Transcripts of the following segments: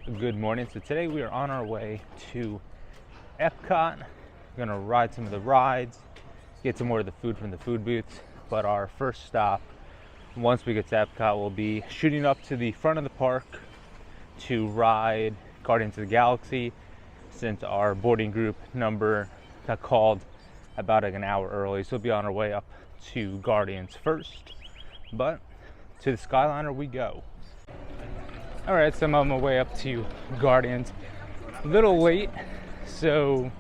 Good morning. So today we are on our way to Epcot. We're gonna ride some of the rides, get some more of the food from the food booths. But our first stop, once we get to Epcot, will be shooting up to the front of the park to ride Guardians of the Galaxy, since our boarding group number got called about like an hour early. So we'll be on our way up to Guardians first. But to the Skyliner we go. Alright, so I'm on my way up to Guardians. A little late, so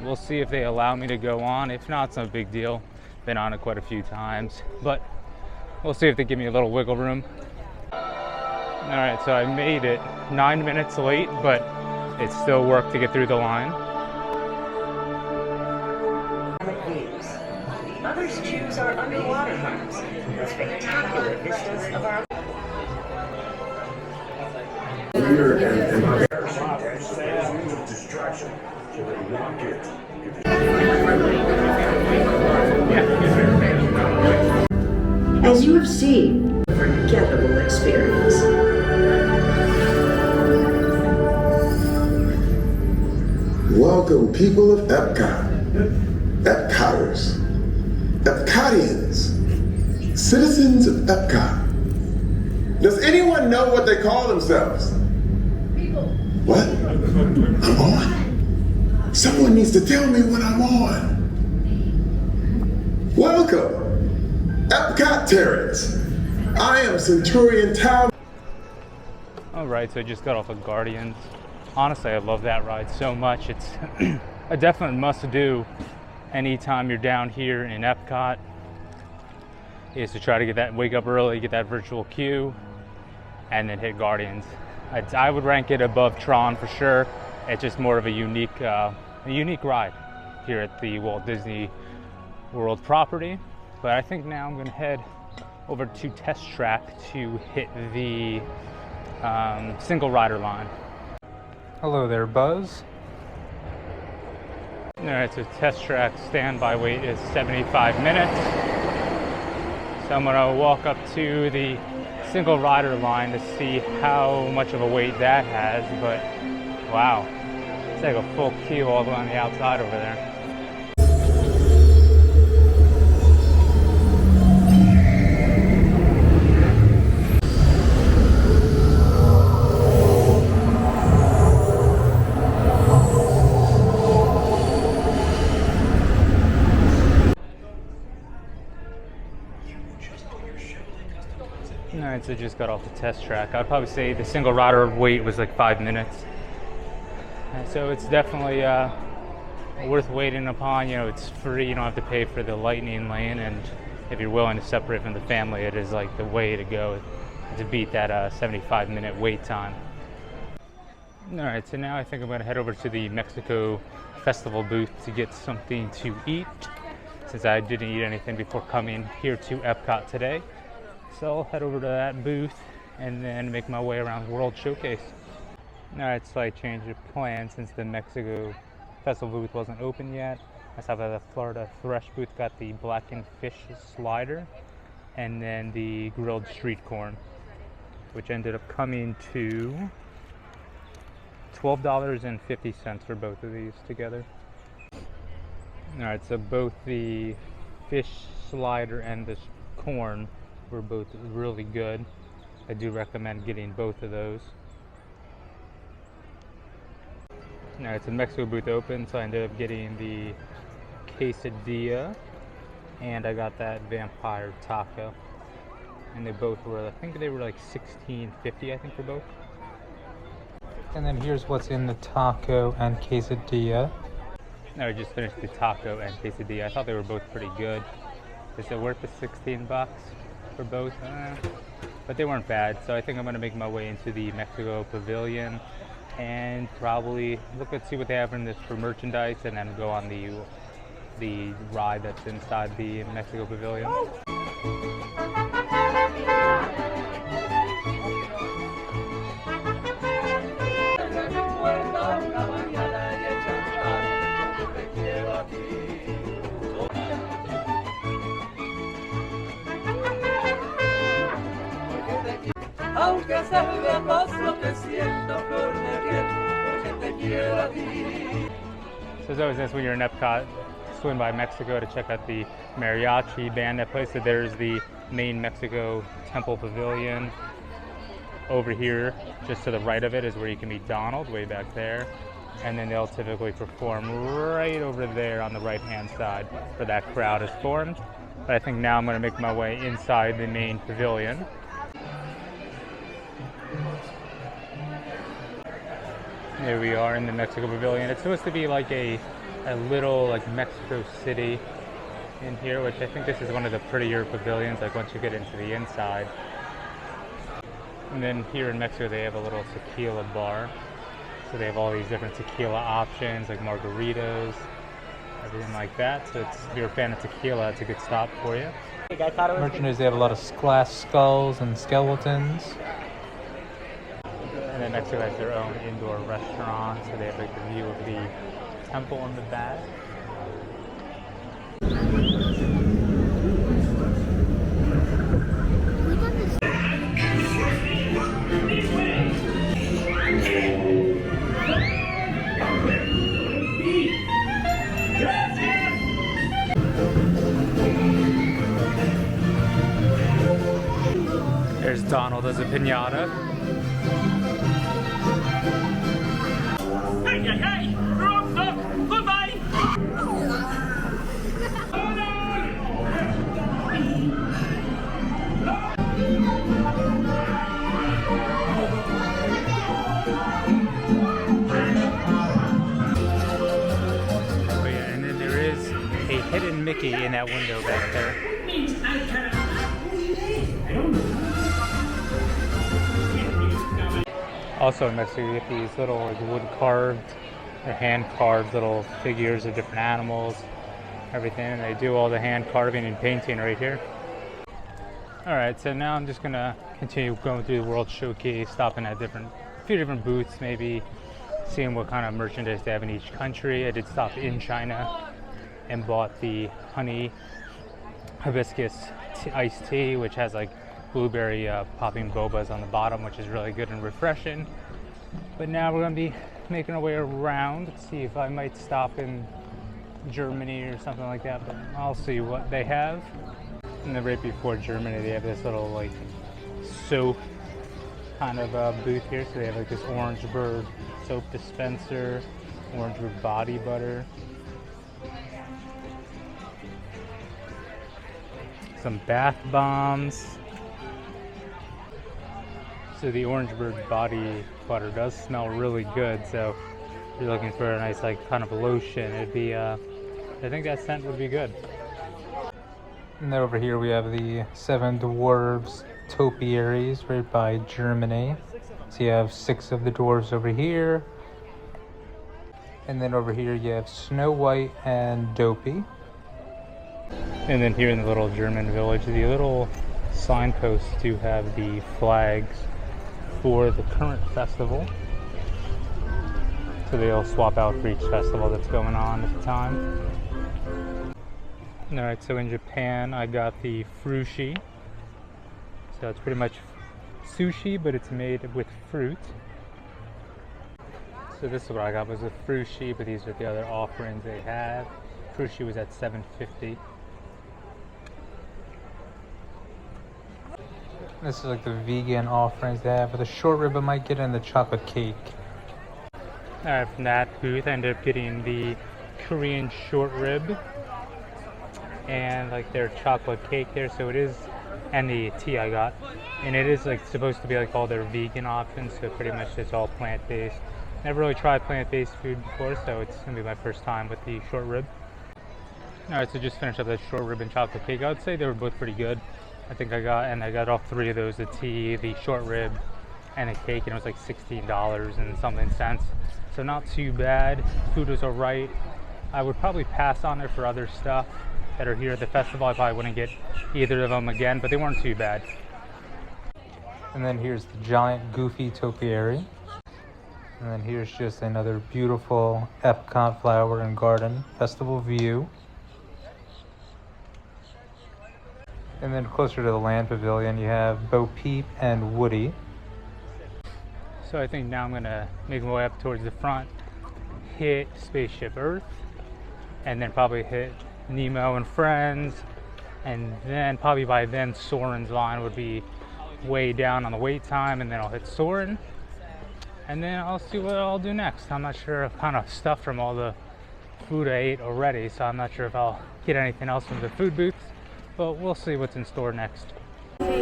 we'll see if they allow me to go on. If not, it's no big deal. Been on it quite a few times, but we'll see if they give me a little wiggle room. Alright, so I made it 9 minutes late, but it still worked to get through the line. Others choose our underwater homes, the spectacular vistas of our As you have seen, a forgettable experience. Welcome, people of Epcot, Epcoters, Epcotians, citizens of Epcot. Does anyone know what they call themselves? What? I'm on? Someone needs to tell me what I'm on. Welcome, Epcot Terrence. I am Centurion Town. Alright, so I just got off of Guardians. Honestly, I love that ride so much. It's a definite must-do anytime you're down here in Epcot, is to try to wake up early, get that virtual queue, and then hit Guardians. I would rank it above Tron for sure. It's just more of a unique ride here at the Walt Disney World property. But I think now I'm going to head over to Test Track to hit the single rider line. Hello there, Buzz. Alright, so Test Track standby wait is 75 minutes. So I'm going to walk up to the single rider line to see how much of a wait that has, but wow, it's like a full queue all the way on the outside over there. Alright, so just got off the Test Track. I'd probably say the single rider wait was like 5 minutes. And so it's definitely worth waiting upon. You know, it's free, you don't have to pay for the lightning lane, and if you're willing to separate from the family, it is like the way to go to beat that 75-minute wait time. Alright, so now I think I'm going to head over to the Mexico Festival booth to get something to eat, since I didn't eat anything before coming here to Epcot today. So I'll head over to that booth and then make my way around World Showcase. Alright, slight change of plan since the Mexico Festival booth wasn't open yet. I saw that the Florida Fresh booth got the blackened fish slider and then the grilled street corn, which ended up coming to $12.50 for both of these together. Alright, so both the fish slider and the corn were both really good. I do recommend getting both of those. Now it's a Mexico booth open, so I ended up getting the quesadilla and I got that vampire taco. And they both were, I think they were like $16.50 I think for both. And then here's what's in the taco and quesadilla. Now I just finished the taco and quesadilla. I thought they were both pretty good. Is it worth the 16 bucks? For both, but they weren't bad. So I think I'm going to make my way into the Mexico Pavilion and probably look and see what they have in this for merchandise, and then go on the ride that's inside the Mexico Pavilion. Aunque sabemos lo que siento por So it's always nice when you're in Epcot, swing by Mexico to check out the mariachi band that plays. So there's the main Mexico Temple Pavilion. Over here, just to the right of it, is where you can meet Donald, way back there. And then they'll typically perform right over there on the right-hand side where that crowd is formed. But I think now I'm going to make my way inside the main pavilion. Here we are in the Mexico Pavilion. It's supposed to be like a little like Mexico City in here, which I think this is one of the prettier pavilions, like once you get into the inside. And then here in Mexico, they have a little tequila bar. So they have all these different tequila options, like margaritas, everything like that. So if you're a fan of tequila, it's a good stop for you. Merchandise, they have a lot of glass skulls and skeletons. And then Mexico has their own indoor restaurant, so they have like the view of the temple in the back. There's Donald as a piñata. Hey, hey, hey! Wrong book! Goodbye! Oh yeah, and then there is a hidden Mickey in that window back there. Also in Mexico, you get these little like wood carved or hand carved little figures of different animals, everything. And they do all the hand carving and painting right here. Alright, so now I'm just gonna continue going through the World Showcase, stopping at a few different booths, maybe seeing what kind of merchandise they have in each country. I did stop in China and bought the honey hibiscus iced tea, which has like blueberry popping bobas on the bottom, which is really good and refreshing. But now we're going to be making our way around, see if I might stop in Germany or something like that, but I'll see what they have. And then right before Germany, they have this little like soap kind of booth here. So they have like this Orange Bird soap dispenser, Orange Bird body butter, some bath bombs. So the Orange Bird body butter does smell really good. So if you're looking for a nice like kind of lotion, it'd be I think that scent would be good. And then over here we have the Seven Dwarves topiaries right by Germany. So you have 6 of the dwarves over here. And then over here you have Snow White and Dopey. And then here in the little German village, the little signposts do have the flags for the current festival. So they'll swap out for each festival that's going on at the time. Alright, so in Japan I got the frushi. So it's pretty much sushi, but it's made with fruit. So this is what I got, was a frushi, but these are the other offerings they have. Frushi was at $7.50. This is like the vegan offerings they have. With the short rib I might get and the chocolate cake. Alright, from that booth I ended up getting the Korean short rib and like their chocolate cake there, so it is, and the tea I got, and it is like supposed to be like all their vegan options, so pretty much it's all plant-based. Never really tried plant-based food before, so it's gonna be my first time with the short rib. Alright, so just finished up that short rib and chocolate cake. I would say they were both pretty good. I think I got all 3 of those, the tea, the short rib, and the cake, and it was like $16 and something cents. So not too bad. Food was alright. I would probably pass on it for other stuff that are here at the festival. I probably wouldn't get either of them again, but they weren't too bad. And then here's the giant goofy topiary. And then here's just another beautiful Epcot flower and garden festival view. And then closer to the land pavilion, you have Bo Peep and Woody. So I think now I'm gonna make my way up towards the front hit Spaceship Earth, and then probably hit Nemo and Friends, and then probably by then Soarin's line would be way down on the wait time, and then I'll hit Soarin', and then I'll see what I'll do next. I'm not sure. I'm kind of stuffed from all the food I ate already, so I'm not sure if I'll get anything else from the food booths, but we'll see what's in store next. There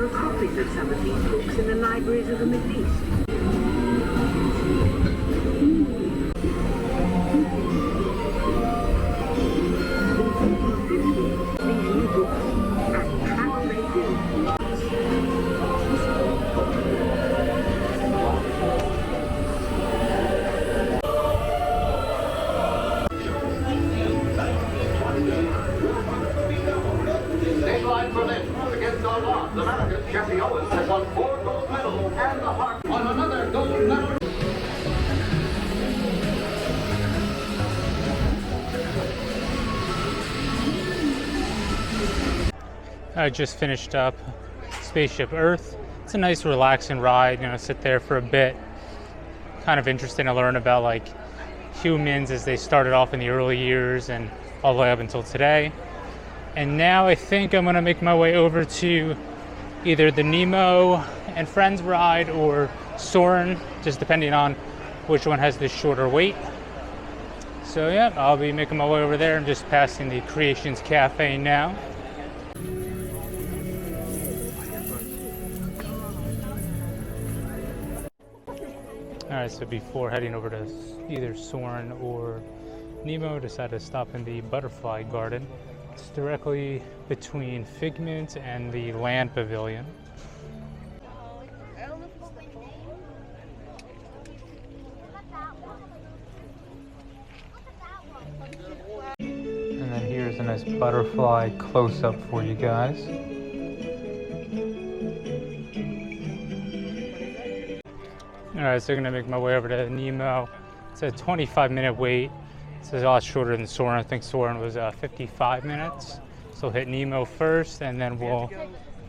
are copies of some of these books in the libraries of the Middle East. These new books and travel they do. Dateline Berlin against our odds. America's Jesse Owens has won 4 gold medals and the Hart on another gold medal. I just finished up Spaceship Earth. It's a nice relaxing ride, sit there for a bit. Kind of interesting to learn about like humans as they started off in the early years and all the way up until today. And now I think I'm gonna make my way over to either the Nemo and Friends ride or Soarin', just depending on which one has the shorter wait. So yeah, I'll be making my way over there. I'm just passing the Creations Cafe now. Alright, so before heading over to either Soarin' or Nemo, I decided to stop in the Butterfly Garden. It's directly between Figment and the Land Pavilion. And then here's a nice butterfly close-up for you guys. Alright, so I'm gonna make my way over to Nemo. It's a 25-minute wait. It's a lot shorter than Soarin'. I think Soarin' was 55 minutes. So we'll hit Nemo first, and then we'll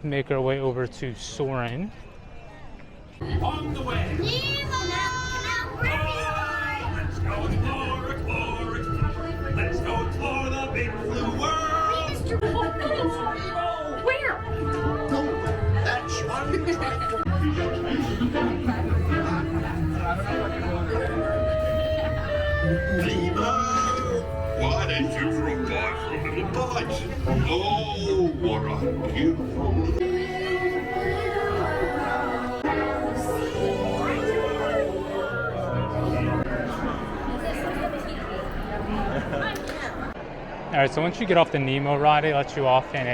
make our way over to Soarin'. On the way. Let's go explore, explore. Let's go explore the big blue world. Where? That's one. Nemo, why don't you drop by for a little bite? Oh, what a beautiful. Alright, so once you get off the Nemo ride, it lets you off in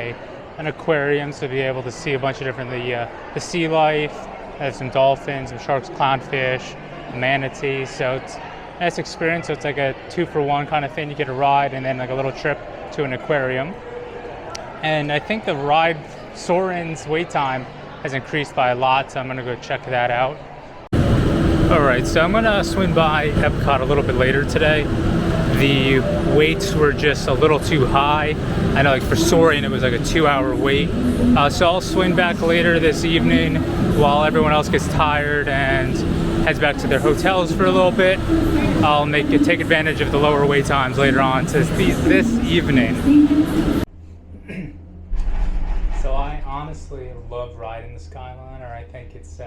an aquarium, so be able to see a bunch of different the sea life. There's some dolphins, some sharks, clownfish, manatees. So it's a nice experience. So it's like a 2-for-1 kind of thing. You get a ride and then like a little trip to an aquarium. And I think the ride Soarin's wait time has increased by a lot, so I'm gonna go check that out. Alright, so I'm gonna swing by Epcot a little bit later today. The waits were just a little too high. I know like for Soarin' it was like a 2-hour wait. So I'll swing back later this evening while everyone else gets tired and heads back to their hotels for a little bit. I'll take advantage of the lower wait times later on to this evening. So I honestly love riding the Skyliner. I think it's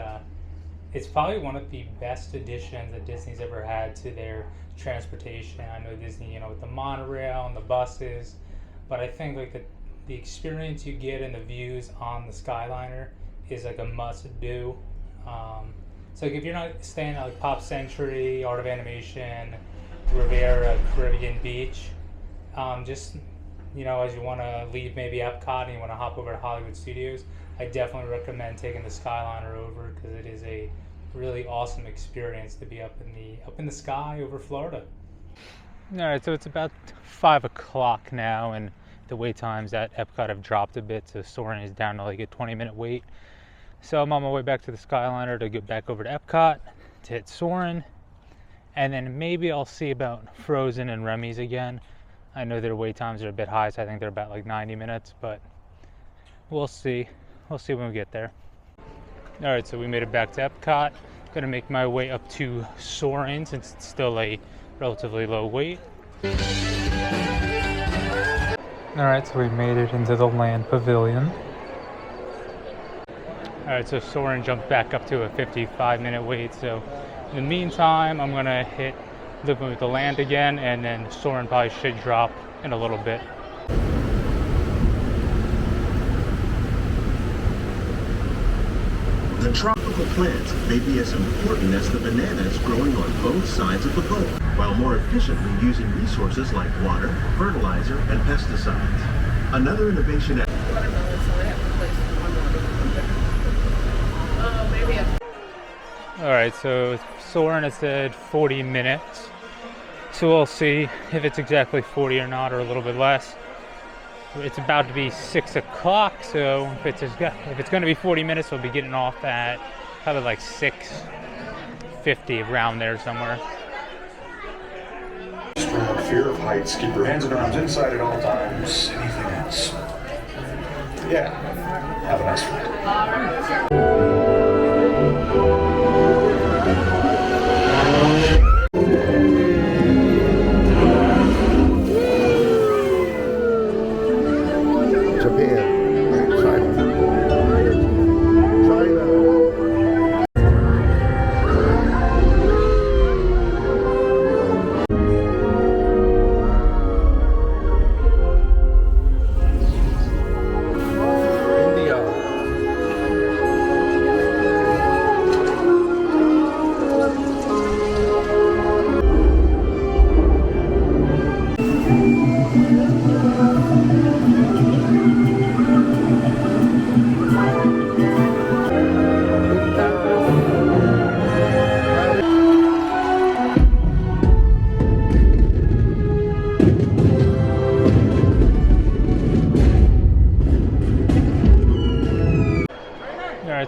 probably one of the best additions that Disney's ever had to their transportation. I know Disney, with the monorail and the buses, but I think like the experience you get and the views on the Skyliner is like a must-do. So like if you're not staying at like Pop Century, Art of Animation, Riviera, Caribbean Beach, just as you want to leave maybe Epcot and you want to hop over to Hollywood Studios, I definitely recommend taking the Skyliner over because it is a really awesome experience to be up in the sky over Florida. All right, so it's about 5 o'clock now, and the wait times at Epcot have dropped a bit, so Soarin' is down to like a 20-minute wait. So I'm on my way back to the Skyliner to get back over to Epcot to hit Soarin', and then maybe I'll see about Frozen and Remy's again. I know their wait times are a bit high, so I think they're about like 90 minutes, but We'll see. We'll see when we get there. All right, so we made it back to Epcot. Gonna make my way up to Soarin' since it's still a relatively low wait. All right, so we made it into the land pavilion. All right, so Soarin' jumped back up to a 55-minute wait. So in the meantime, I'm gonna hit Living with the Land again, and then Soarin' probably should drop in a little bit. The tropical plants may be as important as the bananas growing on both sides of the boat, while more efficiently using resources like water, fertilizer, and pesticides. Another innovation at All right, so Soarin' has said 40 minutes. So we'll see if it's exactly 40 or not, or a little bit less. It's about to be 6 o'clock, so if it's going to be 40 minutes, we'll be getting off at probably like 6:50, around there somewhere. Strong fear of heights. Keep your hands and arms inside at all times. Anything else? Yeah. Have a nice one.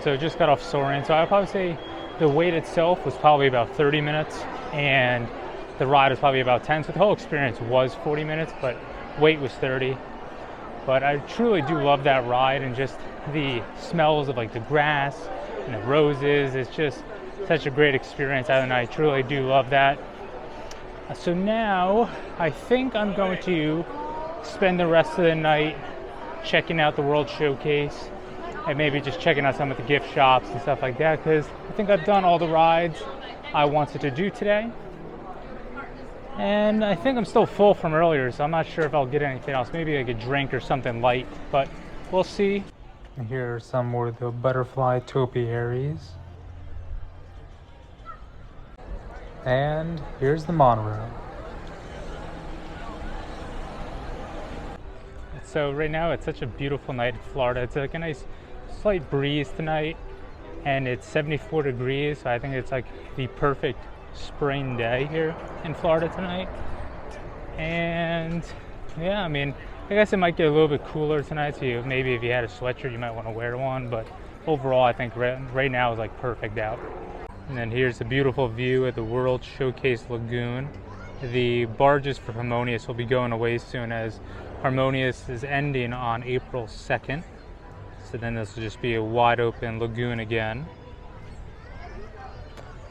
So just got off Soarin'. So I'd probably say the wait itself was probably about 30 minutes and the ride was probably about 10. So the whole experience was 40 minutes, but wait was 30. But I truly do love that ride, and just the smells of like the grass and the roses. It's just such a great experience, and I truly do love that. So now I think I'm going to spend the rest of the night checking out the World Showcase, and maybe just checking out some of the gift shops and stuff like that, because I think I've done all the rides I wanted to do today. And I think I'm still full from earlier, so I'm not sure if I'll get anything else. Maybe like a drink or something light, but we'll see. And here are some more of the butterfly topiaries. And here's the monorail. So right now it's such a beautiful night in Florida. It's like a nice slight breeze tonight, and it's 74 degrees, so I think it's like the perfect spring day here in Florida tonight. And yeah, I mean, I guess it might get a little bit cooler tonight, so maybe if you had a sweatshirt you might want to wear one, but overall I think right now is like perfect out. And then here's a beautiful view at the World Showcase Lagoon. The barges for Harmonious will be going away soon, as Harmonious is ending on April 2nd. So then this will just be a wide open lagoon again.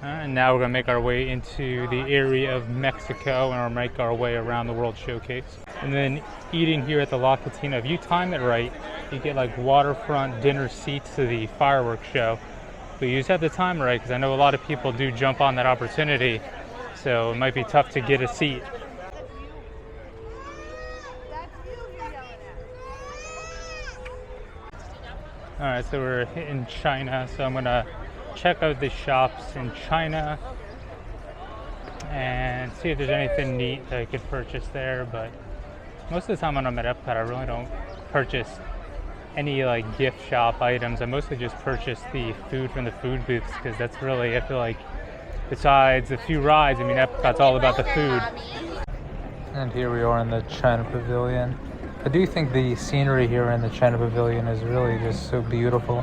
And now we're gonna make our way into the area of Mexico, and we'll make our way around the World Showcase. And then eating here at the La Cantina, if you time it right, you get like waterfront dinner seats to the fireworks show. But you just have to time it right, because I know a lot of people do jump on that opportunity, so it might be tough to get a seat. All right, so we're in China, so I'm gonna check out the shops in China and see if there's anything neat that I could purchase there. But most of the time when I'm at Epcot, I really don't purchase any like gift shop items. I mostly just purchase the food from the food booths, because that's really, I feel like, besides a few rides, I mean, Epcot's all about the food. And here we are in the China Pavilion. I do think the scenery here in the China Pavilion is really just so beautiful.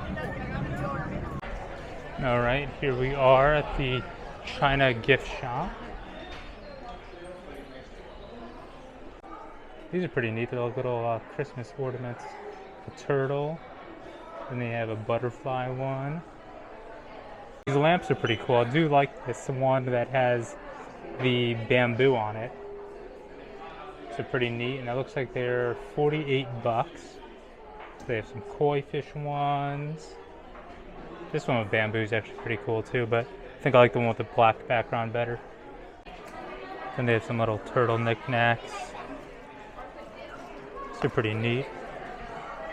All right, here we are at the China gift shop. These are pretty neat. They're like little Christmas ornaments. A turtle, Then they have a butterfly one. These lamps are pretty cool. I do like this one that has the bamboo on it. So pretty neat, and it looks like they're 48 bucks. So they have some koi fish ones. This one with bamboo is actually pretty cool too, but I think I like the one with the black background better. Then they have some little turtle knickknacks. These are pretty neat.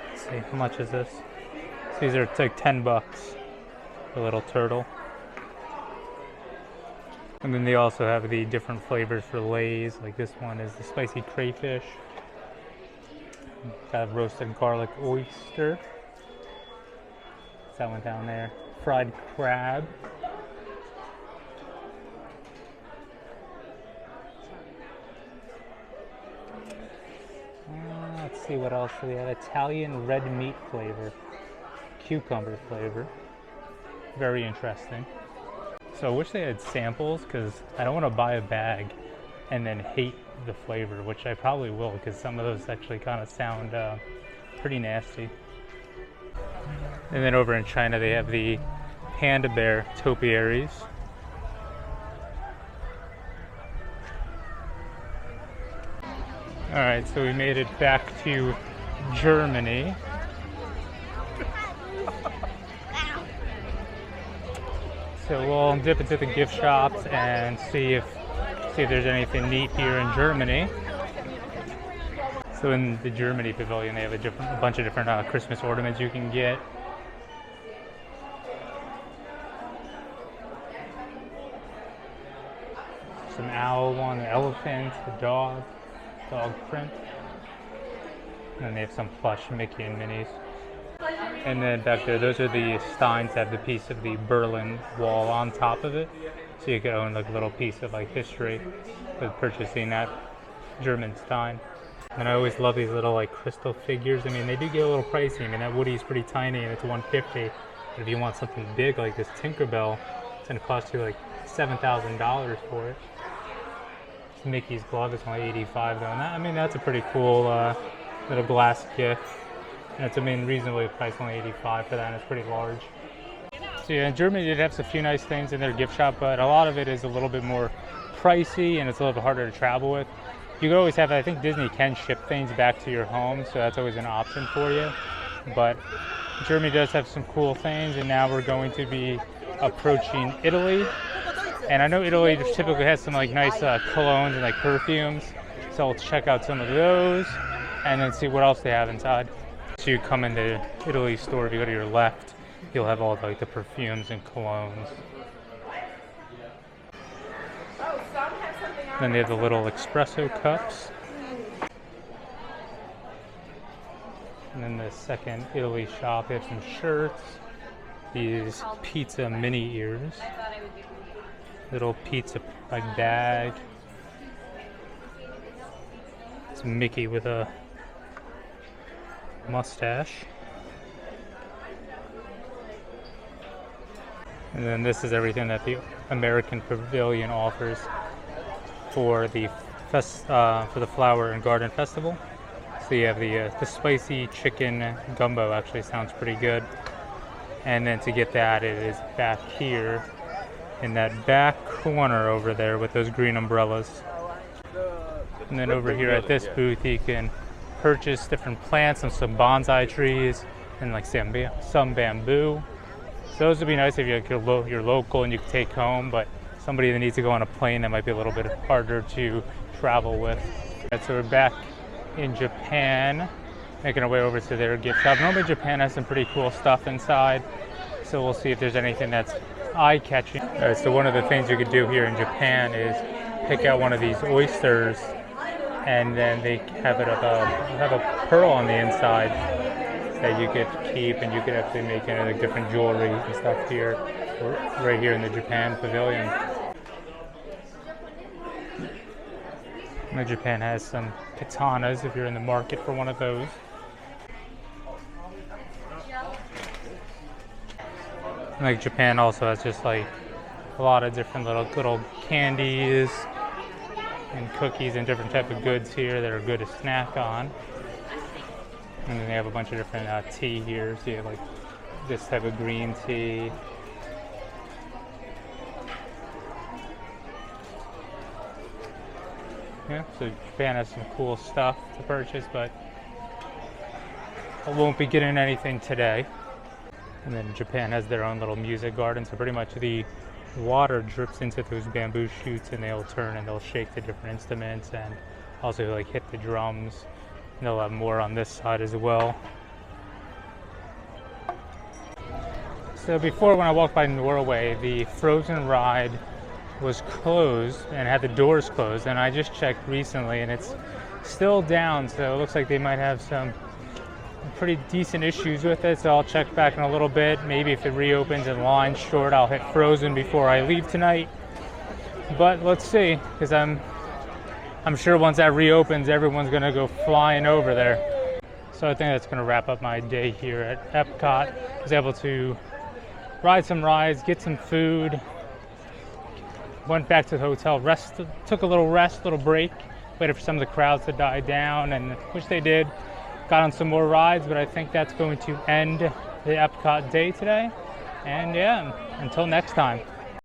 Let's see, how much is this? So these are like 10 bucks. A little turtle. And then they also have the different flavors for Lay's. Like this one is the spicy crayfish. Got roasted garlic oyster. That one down there. Fried crab. Let's see what else do we have. Italian red meat flavor. Cucumber flavor. Very interesting. So I wish they had samples because I don't want to buy a bag and then hate the flavor, which I probably will because some of those actually kind of sound pretty nasty. And then over in China they have the panda bear topiaries. Alright, so we made it back to Germany. So we'll dip into the gift shops and see if there's anything neat here in Germany. So in the Germany pavilion, they have a bunch of different Christmas ornaments you can get. Some owl one, an elephant, a dog print. And then they have some plush Mickey and Minnie's. And then back there, those are the steins that have the piece of the Berlin Wall on top of it. So you could own like a little piece of like history with purchasing that German stein. And I always love these little like crystal figures. I mean, they do get a little pricey. I mean, that Woody's pretty tiny and it's $150. But if you want something big like this Tinkerbell, it's gonna cost you like $7,000 for it. This Mickey's glove is only $85 though. And that, I mean, that's a pretty cool little glass gift. And it's, I mean, reasonably priced, only $85 for that, and it's pretty large. So yeah, in Germany did have a few nice things in their gift shop, but a lot of it is a little bit more pricey and it's a little bit harder to travel with. You could always have, I think Disney can ship things back to your home, so that's always an option for you. But Germany does have some cool things, and now we're going to be approaching Italy. And I know Italy typically has some like nice colognes and like perfumes, so we'll check out some of those and then see what else they have inside. So you come into Italy store, if you go to your left, you'll have all like the perfumes and colognes. Then they have the little espresso cups. And then the second Italy shop, they have some shirts. These pizza mini ears. Little pizza like bag. It's Mickey with a mustache. And then this is everything that the American Pavilion offers for the Flower and Garden Festival. So you have the spicy chicken gumbo, actually sounds pretty good. And then to get that, it is back here in that back corner over there with those green umbrellas. And then over here at this booth, you can purchase different plants and some bonsai trees and like some bamboo. So those would be nice if you're local and you can take home, but somebody that needs to go on a plane, that might be a little bit harder to travel with. And so we're back in Japan, making our way over to their gift shop. Normally Japan has some pretty cool stuff inside, so we'll see if there's anything that's eye-catching. So one of the things you could do here in Japan is pick out one of these oysters, and then they have a pearl on the inside that you could keep, and you could actually make into like different jewelry and stuff here, right here in the Japan Pavilion. And Japan has some katanas if you're in the market for one of those. Like Japan also has just like a lot of different little candies and cookies and different type of goods here that are good to snack on. And then they have a bunch of different tea here. So you have like this type of green tea. Yeah, so Japan has some cool stuff to purchase, but I won't be getting anything today. And then Japan has their own little music garden, so pretty much the water drips into those bamboo shoots and they'll turn and they'll shake the different instruments and also like hit the drums. And they'll have more on this side as well. So before, when I walked by Norway, the Frozen ride was closed and had the doors closed, and I just checked recently and it's still down, so it looks like they might have some pretty decent issues with it. So I'll check back in a little bit. Maybe if it reopens and line's short, I'll hit Frozen before I leave tonight. But let's see, because I'm sure once that reopens, everyone's gonna go flying over there. So I think that's gonna wrap up my day here at Epcot. I was able to ride some rides, get some food, went back to the hotel, took a little rest, little break, waited for some of the crowds to die down, and which they did. Got on some more rides, but I think that's going to end the Epcot day today. And yeah, until next time.